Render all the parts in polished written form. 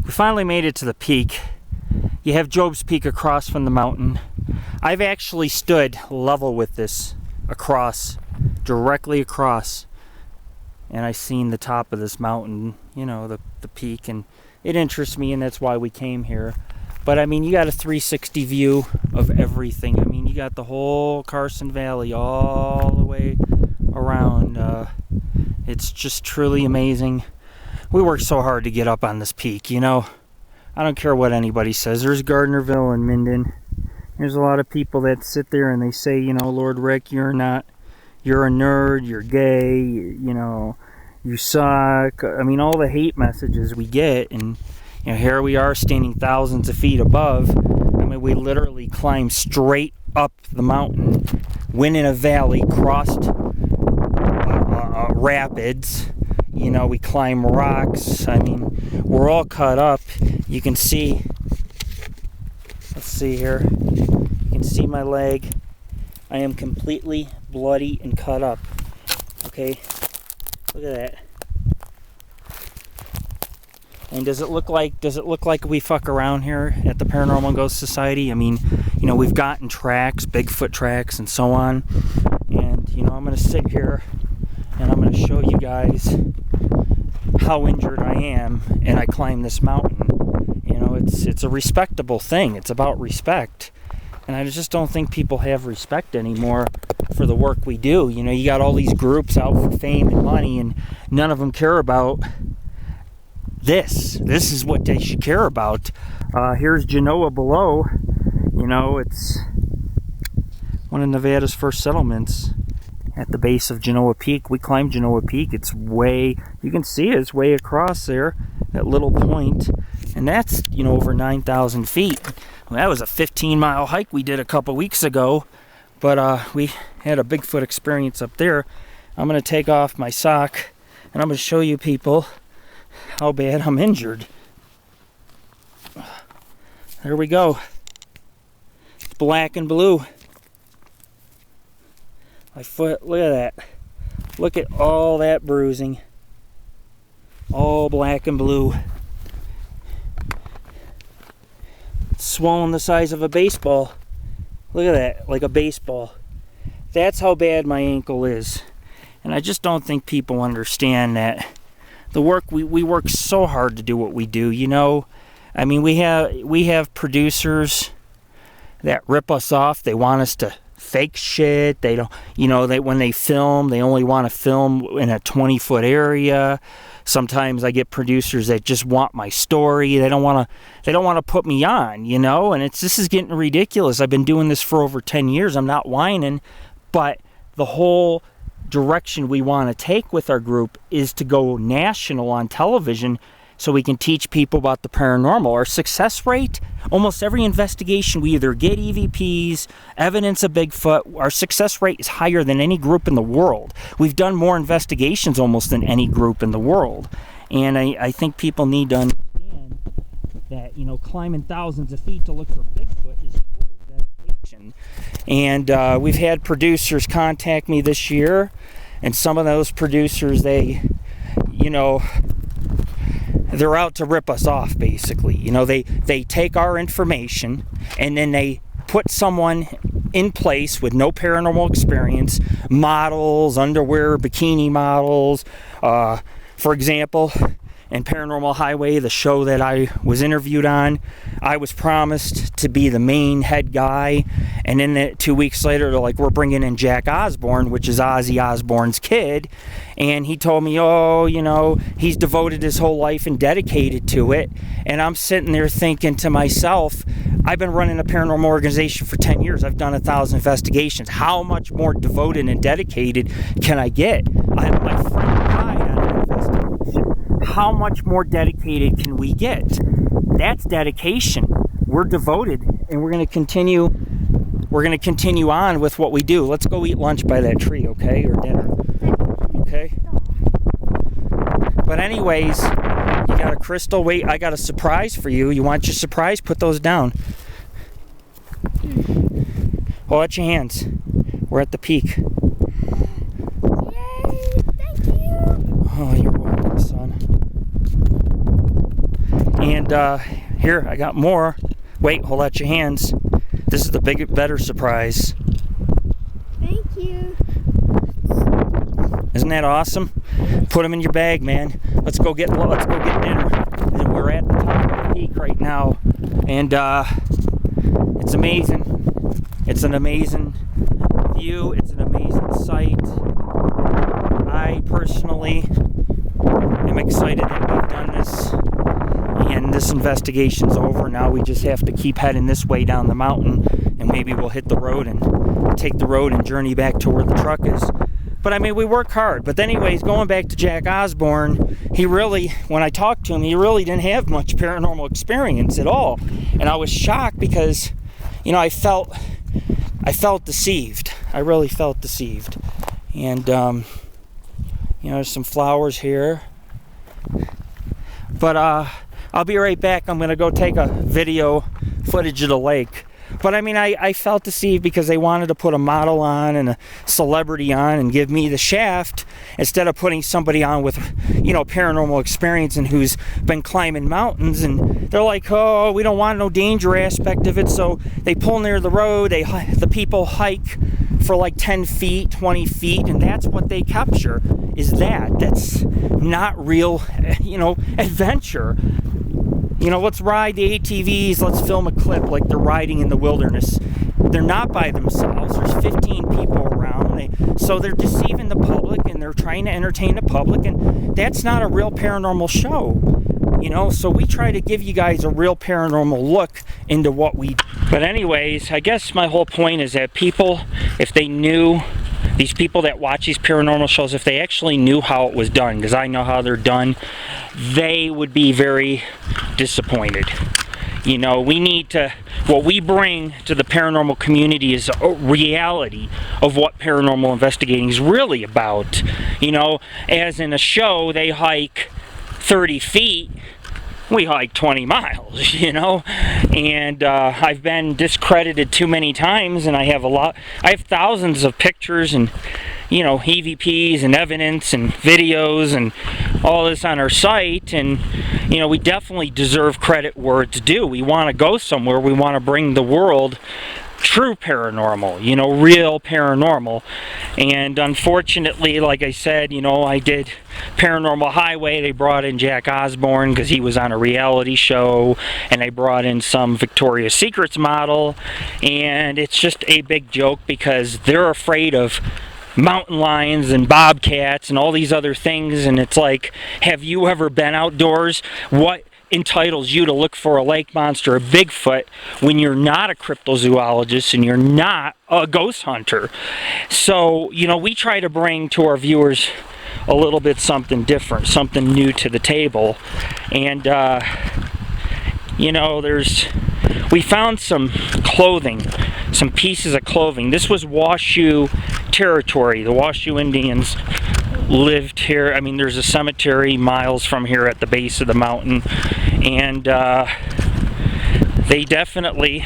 We finally made it to the peak. You have Job's Peak across from the mountain. I've actually stood level with this across, directly across, and I seen the top of this mountain, you know, the peak, and it interests me, and that's why we came here. But I mean, you got a 360 view of everything. I mean, you got the whole Carson Valley all the way around. It's just truly amazing. We worked so hard to get up on this peak, you know. I don't care what anybody says. There's Gardnerville and Minden. There's a lot of people that sit there and they say, you know, Lord Rick, you're a nerd, you're gay, you know, you suck. I mean, all the hate messages we get, and you know, here we are standing thousands of feet above. I mean, we literally climbed straight up the mountain, went in a valley, crossed rapids. You know, we climb rocks. I mean, we're all cut up. You can see, let's see here. You can see my leg. I am completely bloody and cut up. Okay, look at that. And does it look like we fuck around here at the Paranormal Ghost Society? I mean, you know, we've gotten tracks, Bigfoot tracks, and so on. And you know, I'm gonna sit here and I'm gonna show you guys how injured I am, and I climb this mountain. You know, it's a respectable thing. It's about respect, and I just don't think people have respect anymore for the work we do. You know, you got all these groups out for fame and money, and none of them care about this. This is what they should care about. Here's Genoa below. You know, it's one of Nevada's first settlements. At the base of Genoa Peak, we climbed Genoa Peak. It's way, you can see it's way across there, that little point, and that's, you know, over 9,000 feet. Well, that was a 15-mile hike we did a couple weeks ago, but we had a Bigfoot experience up there. I'm going to take off my sock, and I'm going to show you people how bad I'm injured. There we go. It's black and blue. My foot, look at that. Look at all that bruising. All black and blue. It's swollen the size of a baseball. Look at that, like a baseball. That's how bad my ankle is. And I just don't think people understand that. The work, we work so hard to do what we do, you know. I mean, we have producers that rip us off. They want us to fake shit. They don't, you know, when they film, they only want to film in a 20-foot area. Sometimes I get producers that just want my story. They don't want to put me on, you know, and this is getting ridiculous. I've been doing this for over 10 years. I'm not whining, but the whole direction we want to take with our group is to go national on television so we can teach people about the paranormal. Our success rate, almost every investigation, we either get EVPs, evidence of Bigfoot. Our success rate is higher than any group in the world. We've done more investigations almost than any group in the world. And I think people need to understand that, you know, climbing thousands of feet to look for Bigfoot is total dedication. And we've had producers contact me this year, and some of those producers, they, you know, they're out to rip us off, basically. You know, they take our information and then they put someone in place with no paranormal experience, models, underwear, bikini models. For example, in Paranormal Highway, the show that I was interviewed on, I was promised to be the main head guy, and then 2 weeks later, they're like, we're bringing in Jack Osbourne, which is Ozzy Osbourne's kid, and he told me, oh, you know, he's devoted his whole life and dedicated to it, and I'm sitting there thinking to myself, I've been running a paranormal organization for 10 years. I've done 1,000 investigations. How much more devoted and dedicated can I get? My friend died on an investigation. How much more dedicated can we get? That's dedication. We're devoted, and we're going to continue on with what we do. Let's go eat lunch by that tree, okay? Or dinner. Okay? But anyways, you got a crystal. Wait, I got a surprise for you. You want your surprise? Put those down. Hold out your hands. We're at the peak. Yay! Thank you. Oh, you're welcome, son. And here, I got more. Wait, hold out your hands. This is the better surprise. Thank you. Isn't that awesome? Put them in your bag, man. Let's go get dinner. And we're at the top of the peak right now, and it's amazing. It's an amazing view. It's an amazing sight. I personally am excited that we've done this, and this investigation's over. Now we just have to keep heading this way down the mountain, and maybe we'll hit the road and take the road and journey back to where the truck is. But I mean, we work hard. But anyways, going back to Jack Osborne, he really, when I talked to him, he really didn't have much paranormal experience at all. And I was shocked because, you know, I felt deceived. I really felt deceived. And, you know, there's some flowers here. But I'll be right back. I'm going to go take a video footage of the lake. But I mean, I felt deceived because they wanted to put a model on and a celebrity on and give me the shaft instead of putting somebody on with, you know, paranormal experience and who's been climbing mountains. And they're like, oh, we don't want no danger aspect of it. So they pull near the road. The people hike for like 10 feet, 20 feet, and that's what they capture. That's not real, you know, adventure. You know, let's ride the ATVs, let's film a clip like they're riding in the wilderness. They're not by themselves. There's 15 people around. So they're deceiving the public, and they're trying to entertain the public, and that's not a real paranormal show. You know, so we try to give you guys a real paranormal look into what we do. But anyways, I guess my whole point is that people, if they knew, these people that watch these paranormal shows, if they actually knew how it was done, because I know how they're done, they would be very disappointed. You know, we need to, what we bring to the paranormal community is a reality of what paranormal investigating is really about. You know, as in a show, they hike 30 feet, we hike 20 miles, you know, and I've been discredited too many times, and I have thousands of pictures and, you know, EVPs and evidence and videos and all this on our site, and, you know, we definitely deserve credit where it's due. We want to go somewhere. We want to bring the world true paranormal, you know, real paranormal. And unfortunately, like I said, you know, I did Paranormal Highway. They brought in Jack Osborne because he was on a reality show, and they brought in some Victoria's Secrets model, and it's just a big joke because they're afraid of mountain lions and bobcats and all these other things. And it's like, have you ever been outdoors? What entitles you to look for a lake monster, a Bigfoot, when you're not a cryptozoologist and you're not a ghost hunter? So, you know, we try to bring to our viewers a little bit something different, something new to the table. And you know, we found some clothing, some pieces of clothing. This was Washoe territory. The Washoe Indians lived here. I mean, there's a cemetery miles from here at the base of the mountain, and they definitely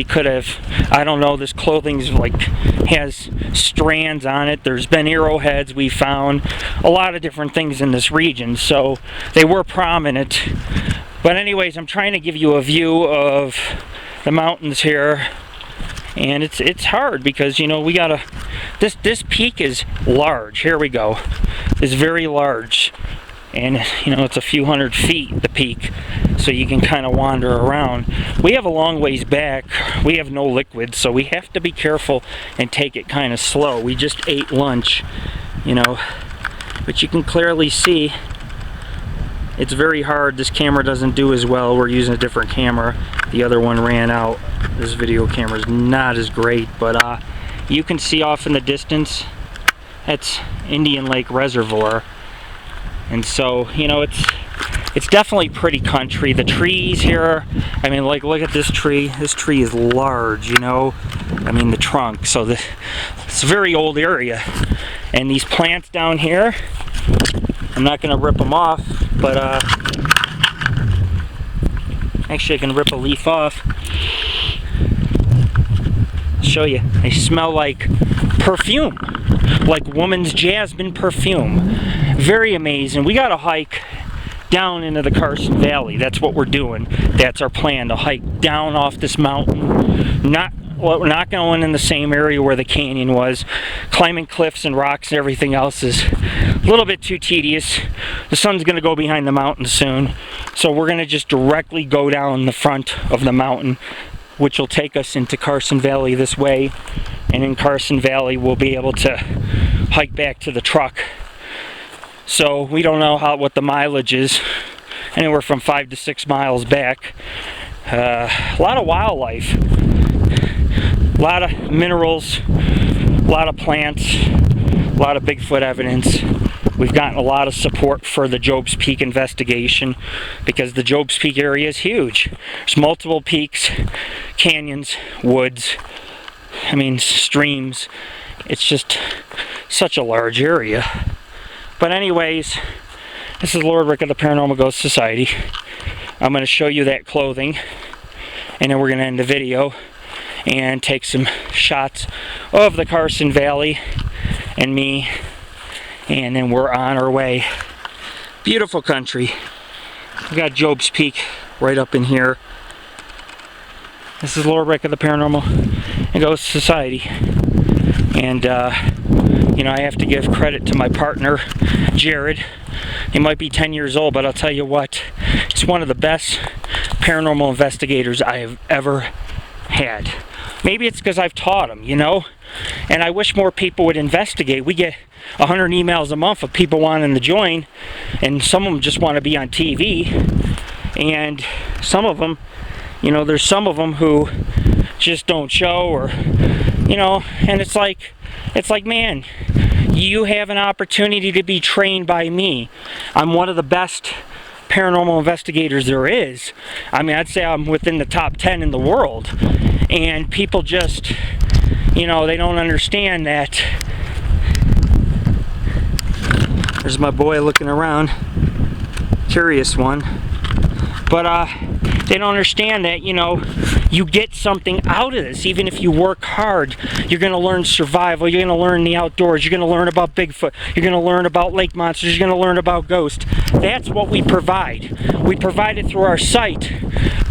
could have, I don't know, this clothing's like has strands on it. There's been arrowheads. We found a lot of different things in this region, so they were prominent. But anyways, I'm trying to give you a view of the mountains here, and it's hard because, you know, we gotta, this peak is large. Here we go. It's very large, and, you know, it's a few hundred feet, the peak, so you can kind of wander around. We have a long ways back. We have no liquids, so we have to be careful and take it kind of slow. We just ate lunch, you know, but you can clearly see it's very hard. This camera doesn't do as well. We're using a different camera. The other one ran out. This video camera is not as great, but you can see off in the distance, that's Indian Lake Reservoir. And so, you know, it's definitely pretty country. The trees here, I mean, like, look at this tree. This tree is large, you know, I mean, the trunk. So it's a very old area. And these plants down here, I'm not going to rip them off, but actually I can rip a leaf off. I'll show you. They smell like perfume, like woman's jasmine perfume. very amazing. We got to hike down into the Carson Valley. That's what we're doing. That's our plan, to hike down off this mountain. We're not going in the same area where the canyon was. Climbing cliffs and rocks and everything else is a little bit too tedious. The sun's going to go behind the mountain soon, so we're going to just directly go down the front of the mountain, which will take us into Carson Valley this way, and in Carson Valley we'll be able to hike back to the truck. So we don't know what the mileage is, anywhere from 5 to 6 miles back. A lot of wildlife, a lot of minerals, a lot of plants, a lot of Bigfoot evidence. We've gotten a lot of support for the Job's Peak investigation because the Job's Peak area is huge. There's multiple peaks, canyons, woods, streams. It's just such a large area. But anyways, this is Lord Rick of the Paranormal Ghost Society. I'm going to show you that clothing, and then we're going to end the video and take some shots of the Carson Valley and me, and then we're on our way. Beautiful country. We got Job's Peak right up in here. This is Lord Rick of the Paranormal and Ghost Society. And I have to give credit to my partner, Jarrod. He might be 10 years old, but I'll tell you what, he's one of the best paranormal investigators I have ever had. Maybe it's because I've taught him, and I wish more people would investigate. We get 100 emails a month of people wanting to join, and some of them just want to be on TV, and some of them, there's some of them who just don't show, or and it's like, man, you have an opportunity to be trained by me. I'm one of the best paranormal investigators there is. I'd say I'm within the top 10 in the world, and people just, they don't understand that. There's my boy looking around, curious one, but they don't understand that, you get something out of this. Even if you work hard, you're going to learn survival, you're going to learn the outdoors, you're going to learn about Bigfoot, you're going to learn about lake monsters, you're going to learn about ghosts. That's what we provide. We provide it through our site,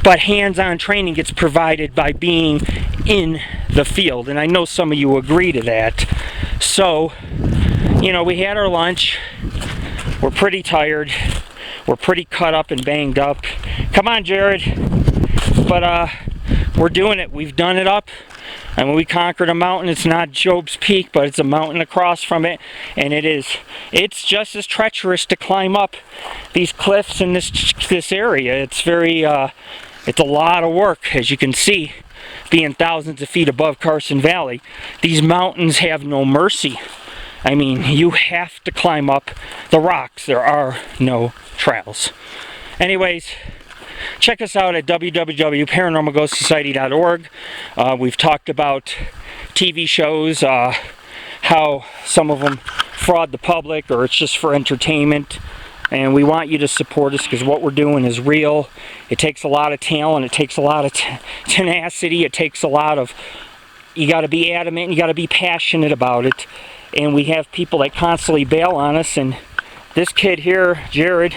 but hands-on training gets provided by being in the field, and I know some of you agree to that. So, we had our lunch, we're pretty tired, we're pretty cut up and banged up. Come on, Jarrod. But we're doing it. We've done it up. And when we conquered a mountain, it's not Job's Peak, but it's a mountain across from it. And it's just as treacherous to climb up these cliffs in this area. It's it's a lot of work, as you can see, being thousands of feet above Carson Valley. These mountains have no mercy. You have to climb up the rocks. There are no trails. Anyways, check us out at www.paranormalghostsociety.org. We've talked about TV shows, how some of them fraud the public or it's just for entertainment. And we want you to support us because what we're doing is real. It takes a lot of talent. It takes a lot of tenacity. It takes a lot of... You got to be adamant. You got to be passionate about it. And we have people that constantly bail on us. And this kid here, Jarrod,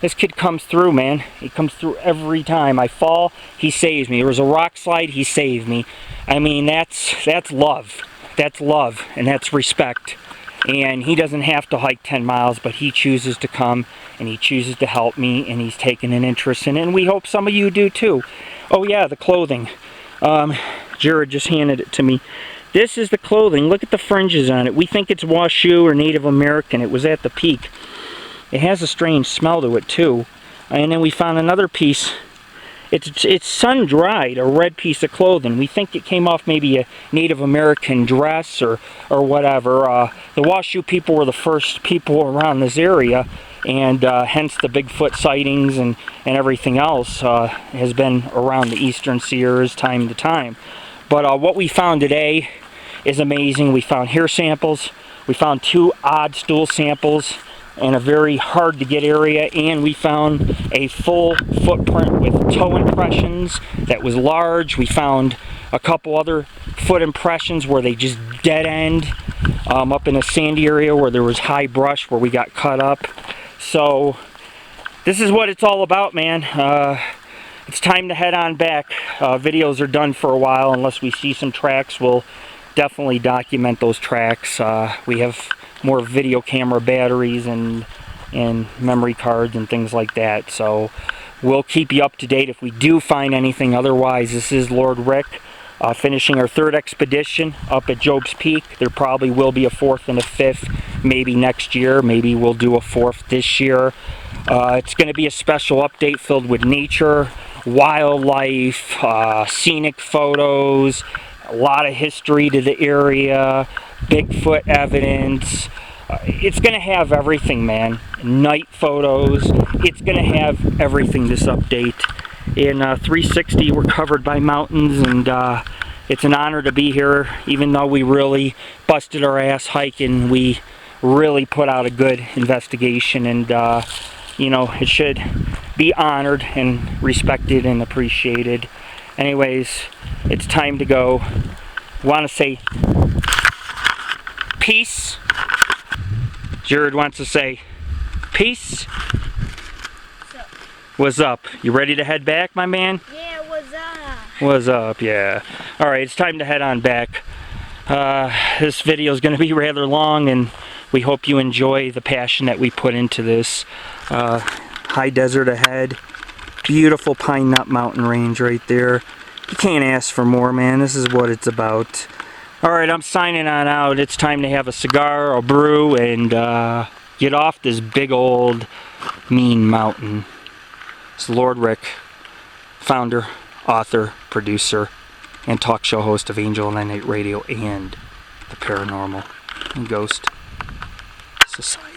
this kid comes through, man. He comes through every time. I fall, he saves me. There was a rock slide, he saved me. That's love. That's love, and that's respect. And he doesn't have to hike 10 miles, but he chooses to come, and he chooses to help me, and he's taken an interest in it. And we hope some of you do too. Oh yeah, the clothing. Jarrod just handed it to me. This is the clothing. Look at the fringes on it. We think it's Washoe or Native American. It was at the peak. It has a strange smell to it too. And then we found another piece. It's sun-dried, a red piece of clothing. We think it came off maybe a Native American dress or whatever. The Washoe people were the first people around this area, and hence the Bigfoot sightings and everything else has been around the Eastern Sierras time to time. But what we found today is amazing. We found hair samples, we found 2 odd stool samples in a very hard to get area, and we found a full footprint with toe impressions that was large. We found a couple other foot impressions where they just dead end, up in a sandy area where there was high brush where we got cut up. So this is what it's all about, man. It's time to head on back. Videos are done for a while. Unless we see some tracks, we'll definitely document those tracks. We have more video camera batteries and memory cards and things like that. So we'll keep you up to date if we do find anything. Otherwise, this is Lord Rick finishing our third expedition up at Job's Peak. There probably will be a fourth and a fifth, maybe next year. Maybe we'll do a fourth this year. It's going to be a special update filled with nature, wildlife, scenic photos, a lot of history to the area, Bigfoot evidence. It's going to have everything, man. Night photos. It's going to have everything, this update. In 360, we're covered by mountains, and it's an honor to be here. Even though we really busted our ass hiking, we really put out a good investigation, and you know, it should be honored and respected and appreciated. Anyways, it's time to go. Want to say peace. Jarrod wants to say peace. What's up? You ready to head back, my man? Yeah, what's up? What's up? Yeah. Alright, it's time to head on back. This video is going to be rather long, and we hope you enjoy the passion that we put into this. High desert ahead. Beautiful Pine Nut Mountain Range right there. You can't ask for more, man. This is what it's about. Alright, I'm signing on out. It's time to have a cigar, a brew, and get off this big old mean mountain. It's Lord Rick, founder, author, producer, and talk show host of Angel of the Night Radio and the Paranormal and Ghost Society.